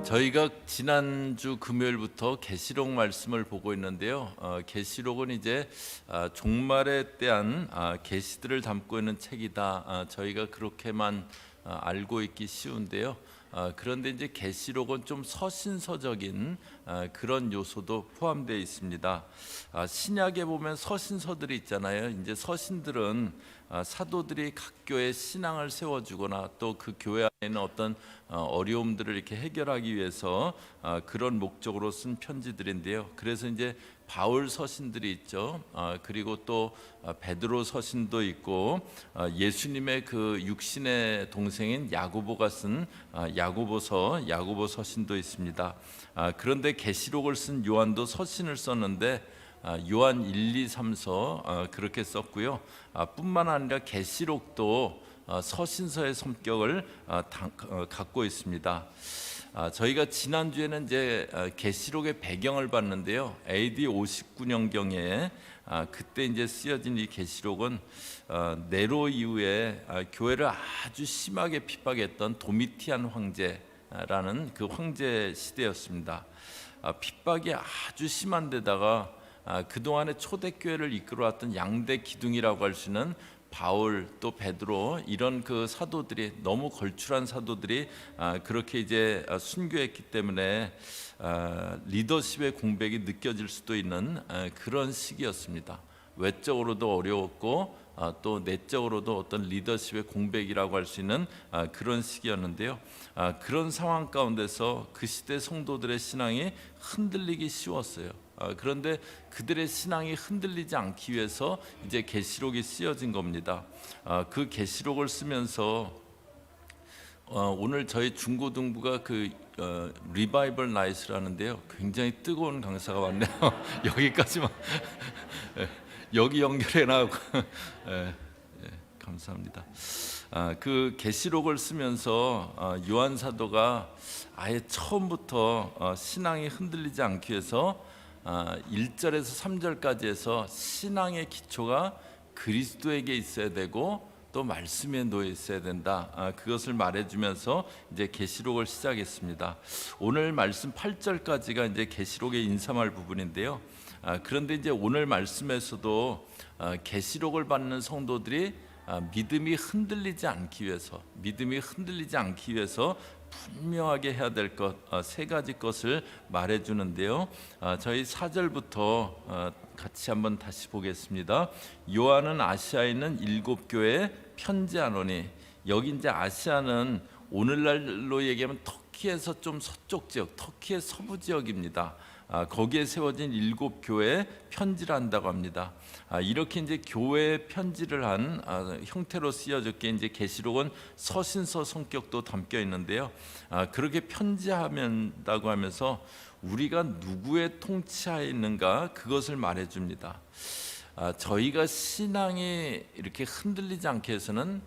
저희가 지난주 금요일부터 계시록 말씀을 보고 있는데요. 계시록은 이제 종말에 대한 계시들을 담고 있는 책이다. 저희가 그렇게만 알고 있기 쉬운데요. 그런데 이제 계시록은 좀 서신서적인 그런 요소도 포함되어 있습니다. 신약에 보면 서신서들이 있잖아요. 이제 서신들은 사도들이 각 교회 신앙을 세워주거나 또 그 교회 안에 있는 어떤 어려움들을 이렇게 해결하기 위해서 그런 목적으로 쓴 편지들인데요. 그래서 이제 바울 서신들이 있죠. 그리고 또 베드로 서신도 있고 예수님의 그 육신의 동생인 야고보가 쓴 야고보 서신도 있습니다. 그런데 계시록을 쓴 요한도 서신을 썼는데 요한 1, 2, 3서 그렇게 썼고요. 뿐만 아니라 계시록도 서신서의 성격을 갖고 있습니다. 저희가 지난주에는 이제 계시록의 배경을 봤는데요. AD 59년경에 그때 이제 쓰여진 이 계시록은 네로 이후에 교회를 아주 심하게 핍박했던 도미티안 황제라는 그 황제 시대였습니다. 핍박이 아주 심한 데다가 그동안의 초대교회를 이끌어왔던 양대 기둥이라고 할 수 있는 바울 또 베드로 이런 그 사도들이 너무 걸출한 사도들이 그렇게 이제 순교했기 때문에 리더십의 공백이 느껴질 수도 있는 그런 시기였습니다. 외적으로도 어려웠고 또 내적으로도 어떤 리더십의 공백이라고 할 수 있는 그런 시기였는데요. 그런 상황 가운데서 그 시대 성도들의 신앙이 흔들리기 쉬웠어요. 그런데 그들의 신앙이 흔들리지 않기 위해서 이제 계시록이 쓰여진 겁니다. 그 계시록을 쓰면서 오늘 저희 중고등부가 그 리바이벌 나이트를 하는데요. 굉장히 뜨거운 강사가 왔네요. 여기까지만 여기 연결해 놔고 감사합니다. 그 계시록을 쓰면서 요한 사도가 아예 처음부터 신앙이 흔들리지 않기 위해서 1절에서 3절까지 해서 신앙의 기초가 그리스도에게 있어야 되고 또 말씀에 놓여 있어야 된다. 그것을 말해주면서 이제 계시록을 시작했습니다. 오늘 말씀 8절까지가 이제 계시록의 인사말 부분인데요. 그런데 이제 오늘 말씀에서도 계시록을 받는 성도들이 믿음이 흔들리지 않기 위해서 분명하게 해야 될 것 세 가지 것을 말해주는데요. 저희 4절부터 같이 한번 다시 보겠습니다. 요한은 아시아에 있는 7교회에 편지하노니, 여기 이제 아시아는 오늘날로 얘기하면 터키에서 좀 서쪽 지역, 터키의 서부 지역입니다. 거기에 세워진 7교회에 편지를 한다고 합니다. 이렇게 이제 교회에 편지를 한 형태로 쓰여졌기에 이제 계시록은 서신서 성격도 담겨 있는데요. 그렇게 편지한다고 하면서 우리가 누구의 통치하에 있는가 그것을 말해줍니다. 저희가 신앙이 이렇게 흔들리지 않게 해서는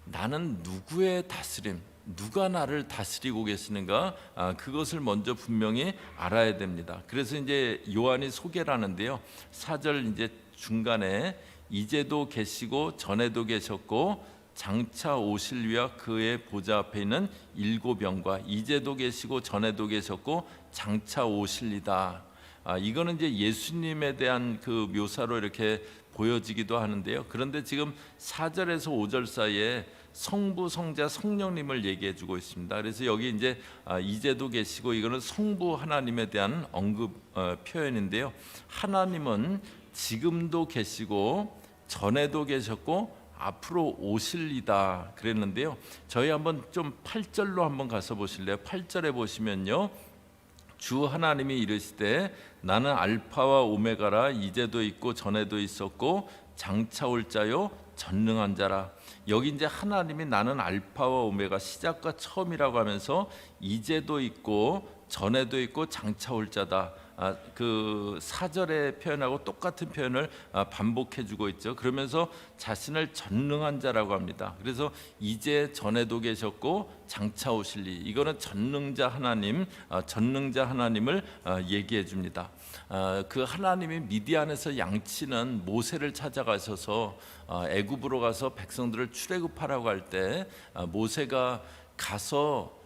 나는 누구의 다스림, 누가 나를 다스리고 계시는가 그것을 먼저 분명히 알아야 됩니다. 그래서 이제 요한이 소개를 하는데요. 4절 이제 중간에 이제도 계시고 전에도 계셨고 장차 오실 위와 그의 보좌 앞에 있는 7영과 이제도 계시고 전에도 계셨고 장차 오실리다. 이거는 이제 예수님에 대한 그 묘사로 이렇게 보여지기도 하는데요. 그런데 지금 4절에서 5절 사이에 성부, 성자, 성령님을 얘기해 주고 있습니다. 그래서 여기 이제 이제도 계시고 이거는 성부 하나님에 대한 언급 표현인데요. 하나님은 지금도 계시고 전에도 계셨고 앞으로 오실리다 그랬는데요. 저희 한번 좀 8절로 한번 가서 보실래요? 8절에 보시면요. 주 하나님이 이르시되 나는 알파와 오메가라, 이제도 있고 전에도 있었고 장차 올 자요 전능한 자라. 여기 이제 하나님이 나는 알파와 오메가, 시작과 처음이라고 하면서 이제도 있고 전에도 있고 장차 올 자다. 그 4절의 표현하고 똑같은 표현을 반복해 주고 있죠. 그러면서 자신을 전능한 자라고 합니다. 그래서 이제 전에도 계셨고 장차 오실 이, 이거는 전능자 하나님을 얘기해 줍니다. 그 하나님이 미디안에서 양치는 모세를 찾아가셔서 애굽으로 가서 백성들을 출애굽하라고 할 때 모세가 가서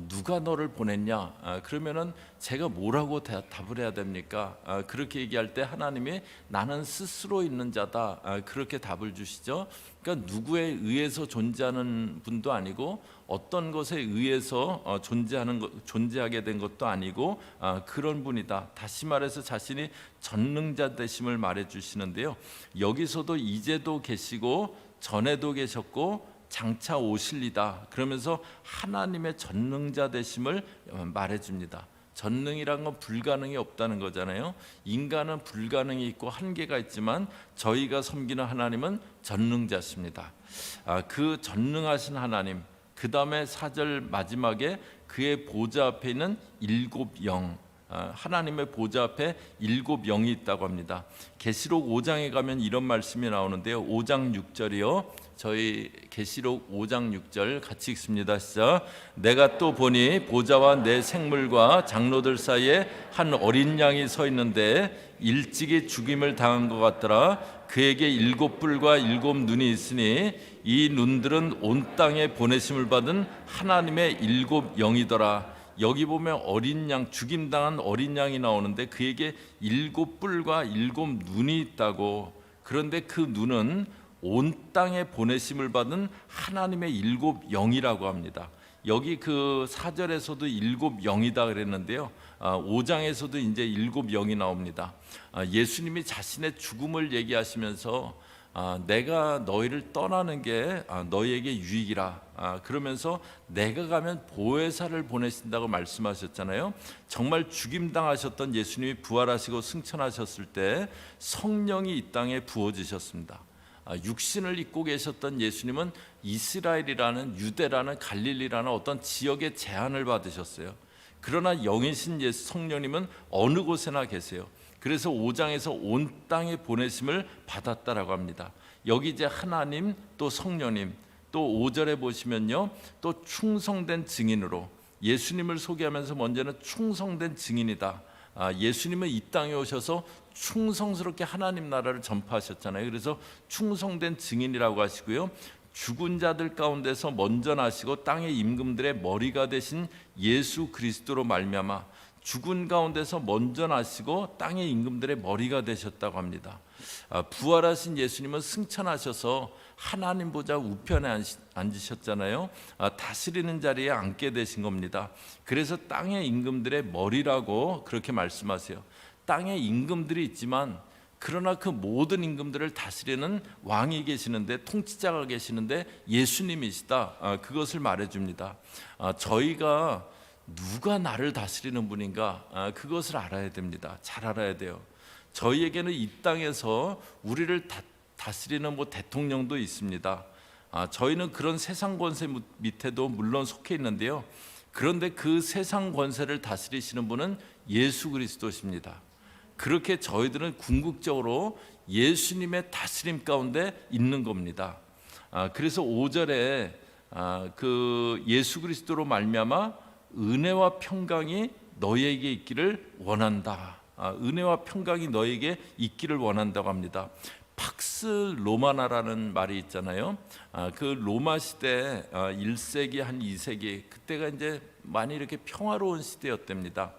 누가 너를 보냈냐? 그러면은 제가 뭐라고 답을 해야 됩니까? 그렇게 얘기할 때 하나님이 나는 스스로 있는 자다. 그렇게 답을 주시죠. 그러니까 누구에 의해서 존재하는 분도 아니고 어떤 것에 의해서 존재하게 된 것도 아니고 그런 분이다. 다시 말해서 자신이 전능자 되심을 말해 주시는데요. 여기서도 이제도 계시고 전에도 계셨고 장차 오실리다. 그러면서 하나님의 전능자 되심을 말해줍니다. 전능이란 건 불가능이 없다는 거잖아요. 인간은 불가능이 있고 한계가 있지만 저희가 섬기는 하나님은 전능자십니다. 그 전능하신 하나님, 그 다음에 4절 마지막에 그의 보좌 앞에 있는 7 영, 하나님의 보좌 앞에 7 영이 있다고 합니다. 계시록 5장에 가면 이런 말씀이 나오는데요. 5장 6절이요. 저희 계시록 5장 6절 같이 읽습니다. 시작. 내가 또 보니 보좌와 내 생물과 장로들 사이에 한 어린 양이 서 있는데 일찍이 죽임을 당한 것 같더라. 그에게 7 뿔과 7 눈이 있으니 이 눈들은 온 땅에 보내심을 받은 하나님의 7 영이더라. 여기 보면 어린 양, 죽임당한 어린 양이 나오는데 그에게 7 뿔과 7 눈이 있다고. 그런데 그 눈은 온 땅에 보내심을 받은 하나님의 7 영이라고 합니다. 여기 그 4절에서도 7 영이다 그랬는데요. 5장에서도 이제 7 영이 나옵니다. 예수님이 자신의 죽음을 얘기하시면서 내가 너희를 떠나는 게 너희에게 유익이라. 그러면서 내가 가면 보혜사를 보내신다고 말씀하셨잖아요. 정말 죽임당하셨던 예수님이 부활하시고 승천하셨을 때 성령이 이 땅에 부어지셨습니다. 육신을 입고 계셨던 예수님은 이스라엘이라는 유대라는 갈릴리라는 어떤 지역의 제한을 받으셨어요. 그러나 영이신 예수 성령님은 어느 곳에나 계세요. 그래서 5장에서 온 땅에 보내심을 받았다라고 합니다. 여기 이제 하나님 또 성령님 또 5절에 보시면요. 또 충성된 증인으로 예수님을 소개하면서 먼저는 충성된 증인이다. 예수님은 이 땅에 오셔서 충성스럽게 하나님 나라를 전파하셨잖아요. 그래서 충성된 증인이라고 하시고요. 죽은 자들 가운데서 먼저 나시고 땅의 임금들의 머리가 되신 예수 그리스도로 말미암아 죽은 가운데서 먼저 나시고 땅의 임금들의 머리가 되셨다고 합니다. 부활하신 예수님은 승천하셔서 하나님 보좌 우편에 앉으셨잖아요. 다스리는 자리에 앉게 되신 겁니다. 그래서 땅의 임금들의 머리라고 그렇게 말씀하세요. 땅에 임금들이 있지만 그러나 그 모든 임금들을 다스리는 왕이 계시는데, 통치자가 계시는데 예수님이시다. 그것을 말해줍니다. 저희가 누가 나를 다스리는 분인가, 그것을 알아야 됩니다. 잘 알아야 돼요. 저희에게는 이 땅에서 우리를 다스리는 대통령도 있습니다. 저희는 그런 세상 권세 밑에도 물론 속해 있는데요. 그런데 그 세상 권세를 다스리시는 분은 예수 그리스도십니다. 그렇게 저희들은 궁극적으로 예수님의 다스림 가운데 있는 겁니다. 그래서 5절에 그 예수 그리스도로 말미암아 은혜와 평강이 너희에게 있기를 원한다. 은혜와 평강이 너희에게 있기를 원한다고 합니다. 팍스 로마나라는 말이 있잖아요. 그 로마 시대 1세기 한 2세기 그때가 이제 많이 이렇게 평화로운 시대였답니다.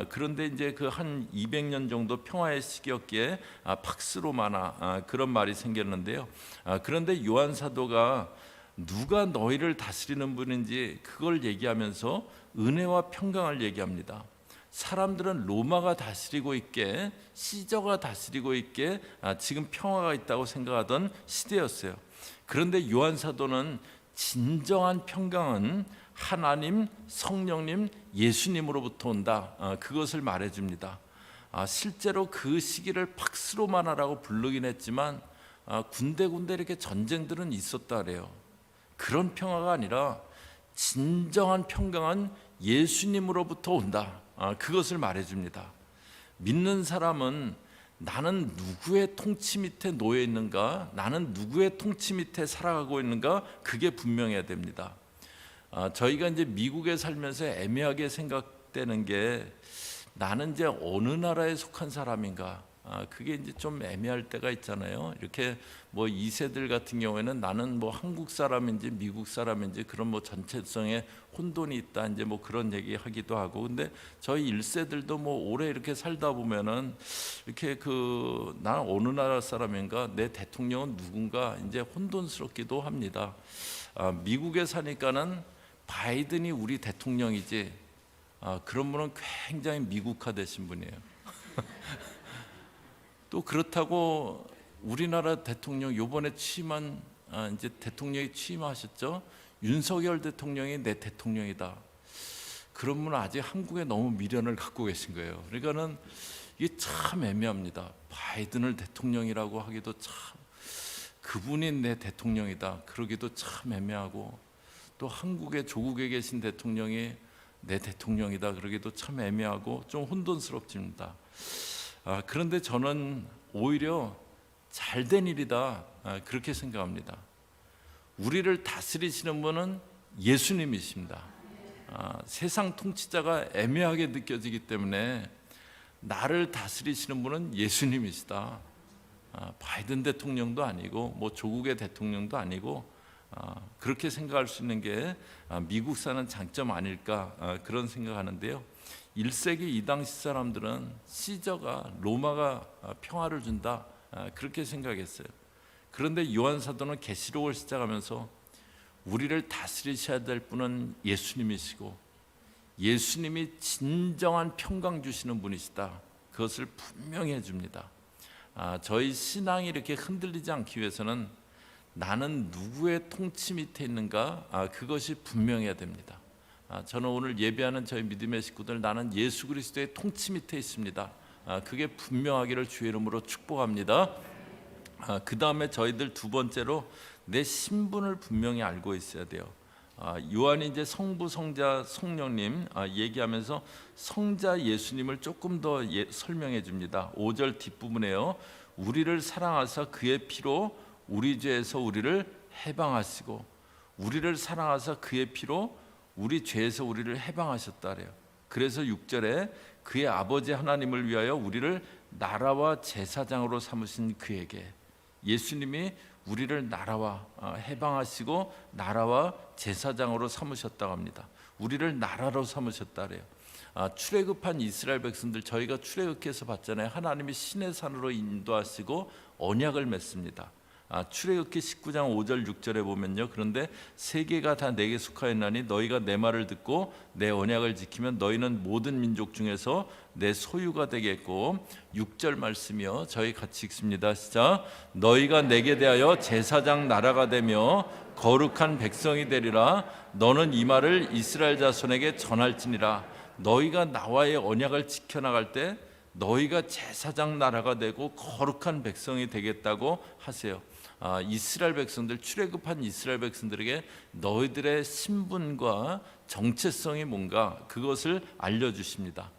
그런데 이제 그 한 200년 정도 평화의 시기였기에 팍스 로마나 그런 말이 생겼는데요. 그런데 요한 사도가 누가 너희를 다스리는 분인지 그걸 얘기하면서 은혜와 평강을 얘기합니다. 사람들은 로마가 다스리고 있게, 시저가 다스리고 있게 지금 평화가 있다고 생각하던 시대였어요. 그런데 요한 사도는 진정한 평강은 하나님, 성령님, 예수님으로부터 온다. 그것을 말해줍니다. 실제로 그 시기를 팍스로마나라고 부르긴 했지만 군데군데 이렇게 전쟁들은 있었다 그래요. 그런 평화가 아니라 진정한 평강은 예수님으로부터 온다. 그것을 말해줍니다. 믿는 사람은 나는 누구의 통치 밑에 놓여 있는가, 나는 누구의 통치 밑에 살아가고 있는가, 그게 분명해야 됩니다. 저희가 이제 미국에 살면서 애매하게 생각되는 게 나는 이제 어느 나라에 속한 사람인가, 그게 이제 좀 애매할 때가 있잖아요. 이렇게 뭐 2세들 같은 경우에는 나는 뭐 한국 사람인지 미국 사람인지 그런 뭐 전체성에 혼돈이 있다 이제 뭐 그런 얘기 하기도 하고, 근데 저희 1세들도 뭐 오래 이렇게 살다 보면은 이렇게 나는 어느 나라 사람인가, 내 대통령은 누군가 이제 혼돈스럽기도 합니다. 미국에 사니까는 바이든이 우리 대통령이지, 그런 분은 굉장히 미국화되신 분이에요. 또 그렇다고 우리나라 대통령 요번에 취임한 이제 대통령이 취임하셨죠. 윤석열 대통령이 내 대통령이다. 그런 분은 아직 한국에 너무 미련을 갖고 계신 거예요. 그러니까는 이게 참 애매합니다. 바이든을 대통령이라고 하기도 참, 그분이 내 대통령이다 그러기도 참 애매하고, 또 한국의 조국에 계신 대통령이 내 대통령이다 그러기도 참 애매하고 좀 혼돈스럽습니다. 그런데 저는 오히려 잘된 일이다 그렇게 생각합니다. 우리를 다스리시는 분은 예수님이십니다. 세상 통치자가 애매하게 느껴지기 때문에 나를 다스리시는 분은 예수님이시다. 바이든 대통령도 아니고 뭐 조국의 대통령도 아니고, 그렇게 생각할 수 있는 게 미국 사는 장점 아닐까 그런 생각하는데요. 1세기 이 당시 사람들은 시저가, 로마가 평화를 준다 그렇게 생각했어요. 그런데 요한 사도는 계시록을 시작하면서 우리를 다스리셔야 될 분은 예수님이시고 예수님이 진정한 평강 주시는 분이시다, 그것을 분명히 해줍니다. 저희 신앙이 이렇게 흔들리지 않기 위해서는 나는 누구의 통치 밑에 있는가, 그것이 분명해야 됩니다. 저는 오늘 예배하는 저희 믿음의 식구들, 나는 예수 그리스도의 통치 밑에 있습니다, 그게 분명하기를 주의 이름으로 축복합니다. 그 다음에 저희들 두 번째로 내 신분을 분명히 알고 있어야 돼요. 요한이 이제 성부, 성자, 성령님 얘기하면서 성자 예수님을 조금 더 설명해 줍니다. 5절 뒷부분에요. 우리를 사랑하사 그의 피로 우리 죄에서 우리를 해방하시고, 우리를 사랑하사 그의 피로 우리 죄에서 우리를 해방하셨다 그래요. 그래서 6절에 그의 아버지 하나님을 위하여 우리를 나라와 제사장으로 삼으신 그에게, 예수님이 우리를 나라와 해방하시고 나라와 제사장으로 삼으셨다고 합니다. 우리를 나라로 삼으셨다 그래요. 출애굽한 이스라엘 백성들, 저희가 출애굽해서 봤잖아요. 하나님이 시내 산으로 인도하시고 언약을 맺습니다. 출애굽기 19장 5절 6절에 보면요, 그런데 세계가 다 내게 속하였나니 너희가 내 말을 듣고 내 언약을 지키면 너희는 모든 민족 중에서 내 소유가 되겠고, 6절 말씀이요, 저희 같이 읽습니다. 시작. 너희가 내게 대하여 제사장 나라가 되며 거룩한 백성이 되리라. 너는 이 말을 이스라엘 자손에게 전할지니라. 너희가 나와의 언약을 지켜나갈 때 너희가 제사장 나라가 되고 거룩한 백성이 되겠다고 하세요. 이스라엘 백성들, 출애굽한 이스라엘 백성들에게 너희들의 신분과 정체성이 뭔가, 그것을 알려주십니다.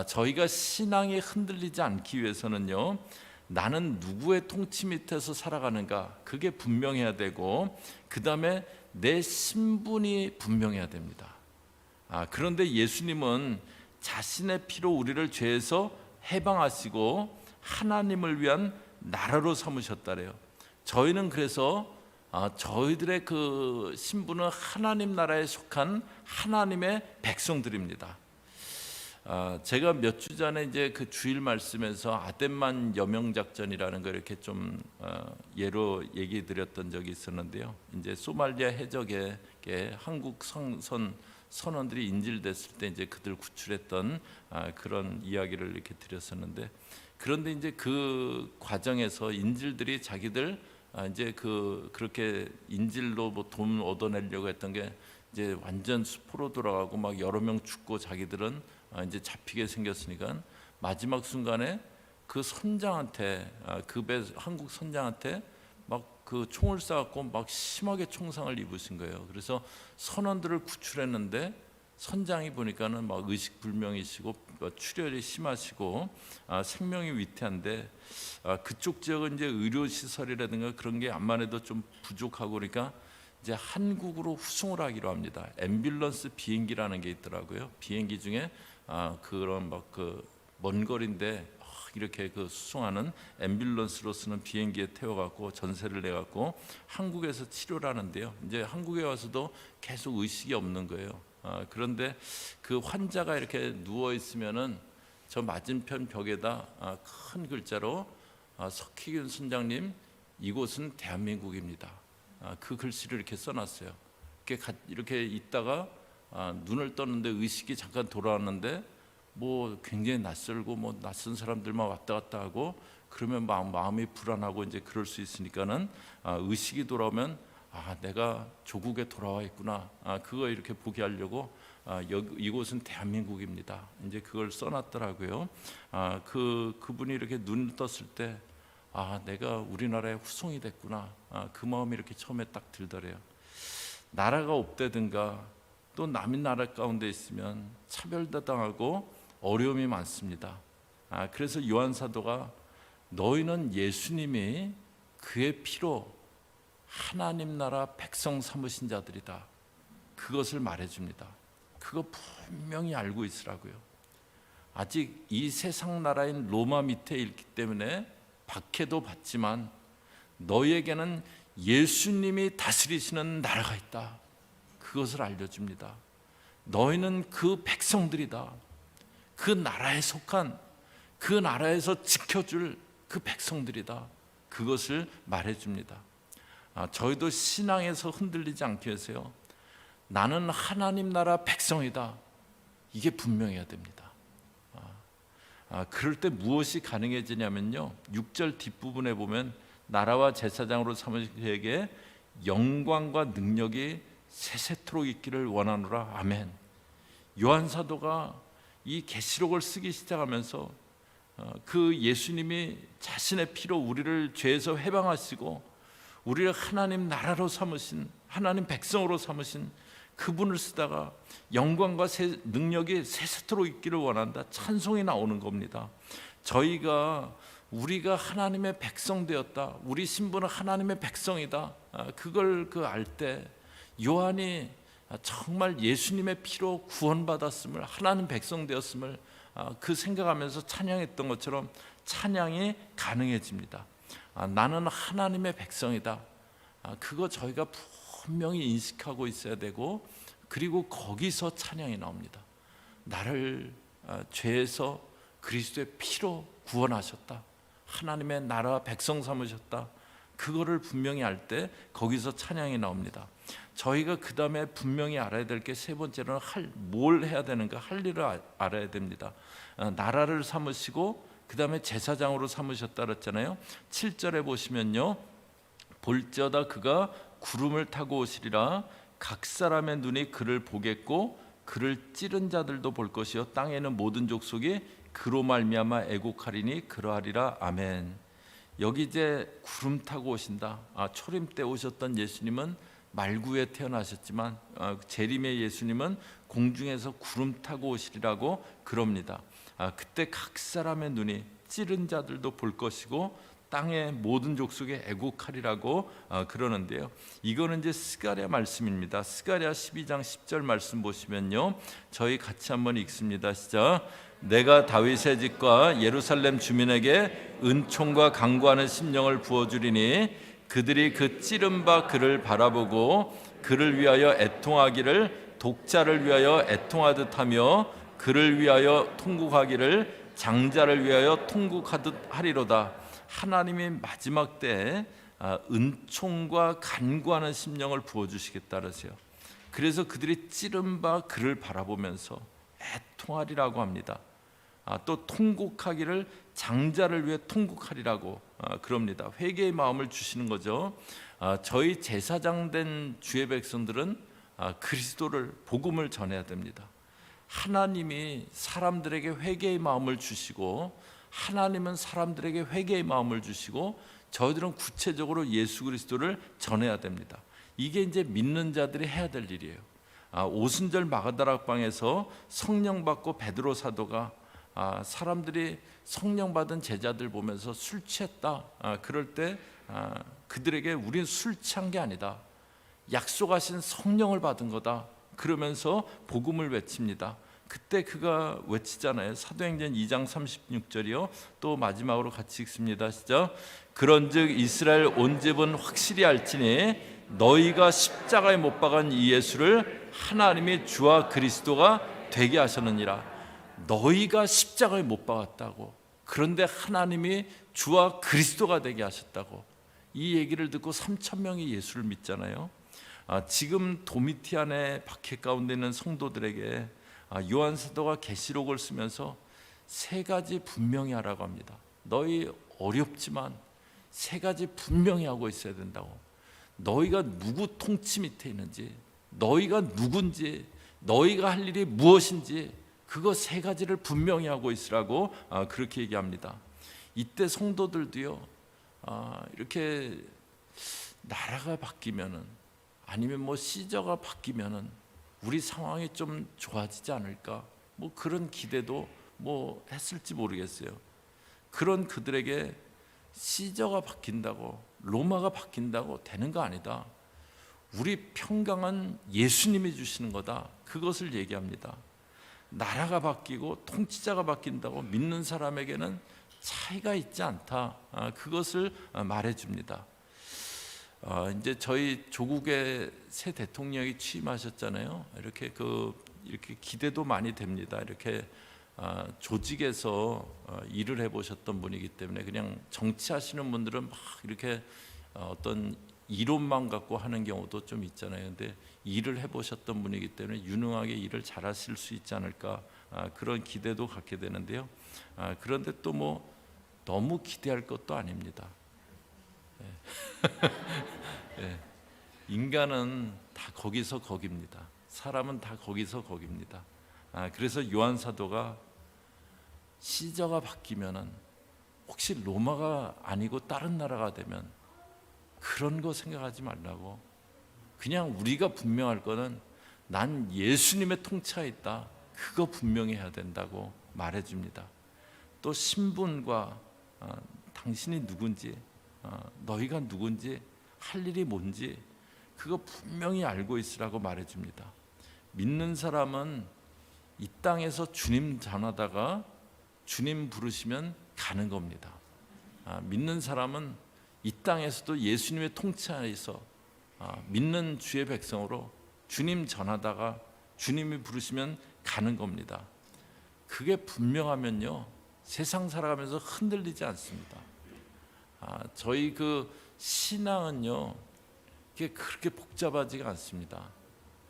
저희가 신앙이 흔들리지 않기 위해서는요, 나는 누구의 통치 밑에서 살아가는가, 그게 분명해야 되고, 그 다음에 내 신분이 분명해야 됩니다. 그런데 예수님은 자신의 피로 우리를 죄에서 해방하시고 하나님을 위한 나라로 삼으셨다래요. 저희는 그래서 저희들의 그 신분은 하나님 나라에 속한 하나님의 백성들입니다. 제가 몇 주 전에 이제 그 주일 말씀에서 아덴만 여명 작전이라는 걸 이렇게 좀 예로 얘기 드렸던 적이 있었는데요. 이제 소말리아 해적에 한국 선원들이 인질됐을 때 이제 그들 구출했던 그런 이야기를 이렇게 드렸었는데, 그런데 이제 그 과정에서 인질들이 자기들 이제 그렇게 인질로 뭐 돈 얻어내려고 했던 게 이제 완전 수포로 돌아가고 막 여러 명 죽고 자기들은 이제 잡히게 생겼으니까 마지막 순간에 그 선장한테, 그 배 한국 선장한테 막 그 총을 쏴갖고 막 심하게 총상을 입으신 거예요. 그래서 선원들을 구출했는데 선장이 보니까는 막 의식불명이시고 출혈이 심하시고 생명이 위태한데, 그쪽 지역은 이제 의료시설이라든가 그런 게 암만 해도 좀 부족하고, 그러니까 이제 한국으로 후송을 하기로 합니다. 앰뷸런스 비행기라는 게 있더라고요. 비행기 중에 그런 막 그 먼 거리인데 이렇게 그 수송하는 앰뷸런스로 쓰는 비행기에 태워갖고 전세를 내갖고 한국에서 치료를 하는데요. 이제 한국에 와서도 계속 의식이 없는 거예요. 그런데 그 환자가 이렇게 누워 있으면은 저 맞은편 벽에다 큰 글자로 석희균 선장님, 이곳은 대한민국입니다. 그 글씨를 이렇게 써놨어요. 이렇게 있다가 눈을 떴는데 의식이 잠깐 돌아왔는데 뭐 굉장히 낯설고 뭐 낯선 사람들만 왔다 갔다 하고 그러면 마음이 불안하고 이제 그럴 수 있으니까는 의식이 돌아오면 내가 조국에 돌아와 있구나. 그거 이렇게 보게 하려고 이곳은 대한민국입니다. 이제 그걸 써놨더라고요. 그분이 이렇게 눈을 떴을 때 내가 우리나라의 후손이 됐구나. 그 마음이 이렇게 처음에 딱 들더래요. 나라가 없대든가 또 남인 나라 가운데 있으면 차별당하고 어려움이 많습니다. 그래서 요한 사도가 너희는 예수님이 그의 피로 하나님 나라 백성 삼으신 자들이다. 그것을 말해줍니다. 그거 분명히 알고 있으라고요. 아직 이 세상 나라인 로마 밑에 있기 때문에 박해도 받지만 너희에게는 예수님이 다스리시는 나라가 있다. 그것을 알려줍니다. 너희는 그 백성들이다. 그 나라에 속한, 그 나라에서 지켜줄 그 백성들이다. 그것을 말해줍니다. 저희도 신앙에서 흔들리지 않게 하세요. 나는 하나님 나라 백성이다. 이게 분명해야 됩니다. 그럴 때 무엇이 가능해지냐면요, 6절 뒷부분에 보면 나라와 제사장으로 삼으신 그에게 영광과 능력이 세세토록 있기를 원하노라. 아멘. 요한 사도가 이 계시록을 쓰기 시작하면서 그 예수님이 자신의 피로 우리를 죄에서 해방하시고 우리를 하나님 나라로 삼으신, 하나님 백성으로 삼으신 그분을 쓰다가 영광과 능력이 세세토록 있기를 원한다. 찬송이 나오는 겁니다. 우리가 하나님의 백성 되었다. 우리 신분은 하나님의 백성이다. 그걸 알 때 요한이 정말 예수님의 피로 구원받았음을, 하나님 백성 되었음을 그 생각하면서 찬양했던 것처럼 찬양이 가능해집니다. 나는 하나님의 백성이다. 그거 저희가 분명히 인식하고 있어야 되고, 그리고 거기서 찬양이 나옵니다. 나를 죄에서 그리스도의 피로 구원하셨다. 하나님의 나라 백성 삼으셨다. 그거를 분명히 알 때 거기서 찬양이 나옵니다. 저희가 그 다음에 분명히 알아야 될 게 세 번째로는 뭘 해야 되는가, 할 일을 알아야 됩니다. 나라를 삼으시고 그 다음에 제사장으로 삼으셨다 그랬잖아요. 7절에 보시면요, 볼지어다 그가 구름을 타고 오시리라. 각 사람의 눈이 그를 보겠고 그를 찌른 자들도 볼 것이요 땅에는 모든 족속이 그로 말미암아 애곡하리니 그러하리라. 아멘. 여기 이제 구름 타고 오신다. 초림 때 오셨던 예수님은 말구에 태어나셨지만 재림의 예수님은 공중에서 구름 타고 오시리라고 그럽니다. 그때 각 사람의 눈이 찌른 자들도 볼 것이고 땅의 모든 족속에 애곡하리라고 그러는데요. 이거는 이제 스가랴 말씀입니다. 스가랴 12장 10절 말씀 보시면요, 저희 같이 한번 읽습니다. 시작. 내가 다윗의 집과 예루살렘 주민에게 은총과 강구하는 심령을 부어주리니 그들이 그 찌른 바 그를 바라보고 그를 위하여 애통하기를 독자를 위하여 애통하듯 하며 그를 위하여 통곡하기를 장자를 위하여 통곡하듯 하리로다. 하나님이 마지막 때에 은총과 간구하는 심령을 부어주시겠다 그러세요. 그래서 그들이 찌른 바 그를 바라보면서 애통하리라고 합니다. 또 통곡하기를 장자를 위해 통곡하리라고 그럽니다. 회개의 마음을 주시는 거죠. 저희 제사장 된 주의 백성들은 그리스도를, 복음을 전해야 됩니다. 하나님이 사람들에게 회개의 마음을 주시고, 하나님은 사람들에게 회개의 마음을 주시고, 저희들은 구체적으로 예수 그리스도를 전해야 됩니다. 이게 이제 믿는 자들이 해야 될 일이에요. 오순절 마가다락방에서 성령 받고 베드로 사도가 사람들이 성령 받은 제자들 보면서 술 취했다. 그럴 때 그들에게 우린 술 취한 게 아니다. 약속하신 성령을 받은 거다. 그러면서 복음을 외칩니다. 그때 그가 외치잖아요. 사도행전 2장 36절이요. 또 마지막으로 같이 읽습니다. 시작. 그런즉 이스라엘 온 집은 확실히 알지니 너희가 십자가에 못 박은 이 예수를 하나님이 주와 그리스도가 되게 하셨느니라. 너희가 십자가에 못 박았다고. 그런데 하나님이 주와 그리스도가 되게 하셨다고. 이 얘기를 듣고 3,000명이 예수를 믿잖아요. 지금 도미티안의 박해 가운데 있는 성도들에게 요한 사도가 계시록을 쓰면서 세 가지 분명히 하라고 합니다. 너희 어렵지만 세 가지 분명히 하고 있어야 된다고. 너희가 누구 통치 밑에 있는지, 너희가 누군지, 너희가 할 일이 무엇인지 그거 세 가지를 분명히 하고 있으라고 그렇게 얘기합니다. 이때 성도들도요, 이렇게 나라가 바뀌면은, 아니면 뭐 시저가 바뀌면은 우리 상황이 좀 좋아지지 않을까, 뭐 그런 기대도 뭐 했을지 모르겠어요. 그런 그들에게 시저가 바뀐다고, 로마가 바뀐다고 되는 거 아니다. 우리 평강은 예수님이 주시는 거다. 그것을 얘기합니다. 나라가 바뀌고 통치자가 바뀐다고 믿는 사람에게는 차이가 있지 않다. 그것을 말해줍니다. 이제 저희 조국의 새 대통령이 취임하셨잖아요. 이렇게 기대도 많이 됩니다. 이렇게 조직에서 일을 해보셨던 분이기 때문에 그냥 정치하시는 분들은 막 이렇게 어떤 이론만 갖고 하는 경우도 좀 있잖아요. 근데 일을 해보셨던 분이기 때문에 유능하게 일을 잘하실 수 있지 않을까, 그런 기대도 갖게 되는데요. 그런데 또 뭐 너무 기대할 것도 아닙니다. 네. 인간은 다 거기서 거깁니다. 사람은 다 거기서 거깁니다. 그래서 요한 사도가 시저가 바뀌면은 혹시 로마가 아니고 다른 나라가 되면 그런 거 생각하지 말라고. 그냥 우리가 분명할 거는 난 예수님의 통치하에 있다. 그거 분명히 해야 된다고 말해줍니다. 또 신분과 당신이 누군지, 너희가 누군지, 할 일이 뭔지 그거 분명히 알고 있으라고 말해줍니다. 믿는 사람은 이 땅에서 주님 전하다가 주님 부르시면 가는 겁니다. 믿는 사람은 이 땅에서도 예수님의 통치하에서 믿는 주의 백성으로 주님 전하다가 주님이 부르시면 가는 겁니다. 그게 분명하면요, 세상 살아가면서 흔들리지 않습니다. 저희 그 신앙은요, 그게 그렇게 복잡하지가 않습니다.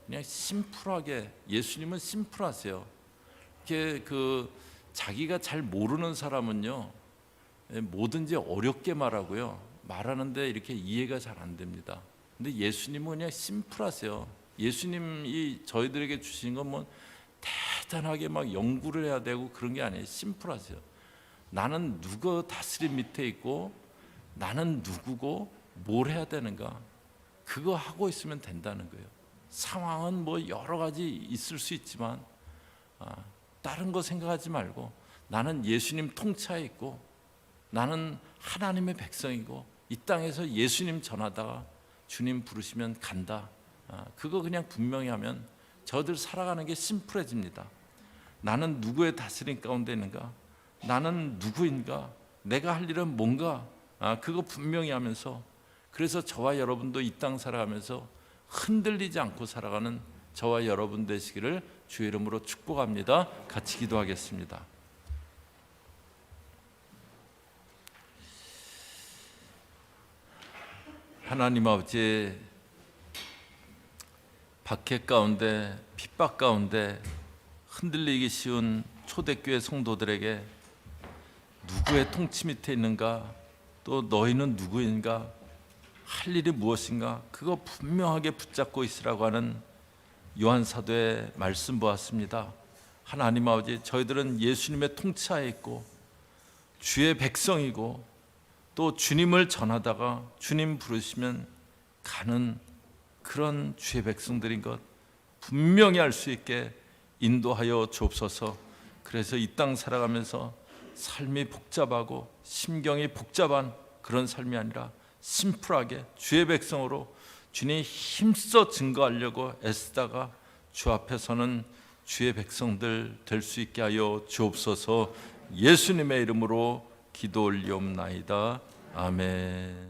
그냥 심플하게, 예수님은 심플하세요. 이렇게 자기가 잘 모르는 사람은요, 뭐든지 어렵게 말하고요, 말하는데 이렇게 이해가 잘 안 됩니다. 근데 예수님은 그냥 심플하세요. 예수님이 저희들에게 주신 건 뭐 대단하게 막 연구를 해야 되고 그런 게 아니에요. 심플하세요. 나는 누구 다스림 밑에 있고 나는 누구고 뭘 해야 되는가, 그거 하고 있으면 된다는 거예요. 상황은 뭐 여러 가지 있을 수 있지만 다른 거 생각하지 말고 나는 예수님 통치하에 있고 나는 하나님의 백성이고 이 땅에서 예수님 전하다가 주님 부르시면 간다. 그거 그냥 분명히 하면 저들 살아가는 게 심플해집니다. 나는 누구의 다스림 가운데 있는가, 나는 누구인가, 내가 할 일은 뭔가, 그거 분명히 하면서, 그래서 저와 여러분도 이 땅 살아가면서 흔들리지 않고 살아가는 저와 여러분 되시기를 주의 이름으로 축복합니다. 같이 기도하겠습니다. 하나님 아버지, 박해 가운데, 핍박 가운데 흔들리기 쉬운 초대교회 성도들에게 누구의 통치 밑에 있는가, 또 너희는 누구인가, 할 일이 무엇인가, 그거 분명하게 붙잡고 있으라고 하는 요한 사도의 말씀 보았습니다. 하나님 아버지, 저희들은 예수님의 통치하에 있고 주의 백성이고 또 주님을 전하다가 주님 부르시면 가는 그런 주의 백성들인 것 분명히 알 수 있게 인도하여 주옵소서. 그래서 이 땅 살아가면서 삶이 복잡하고 심경이 복잡한 그런 삶이 아니라 심플하게 주의 백성으로 주님 힘써 증거하려고 애쓰다가 주 앞에서는 주의 백성들 될 수 있게 하여 주옵소서. 예수님의 이름으로 기도 올리옵나이다. 아멘.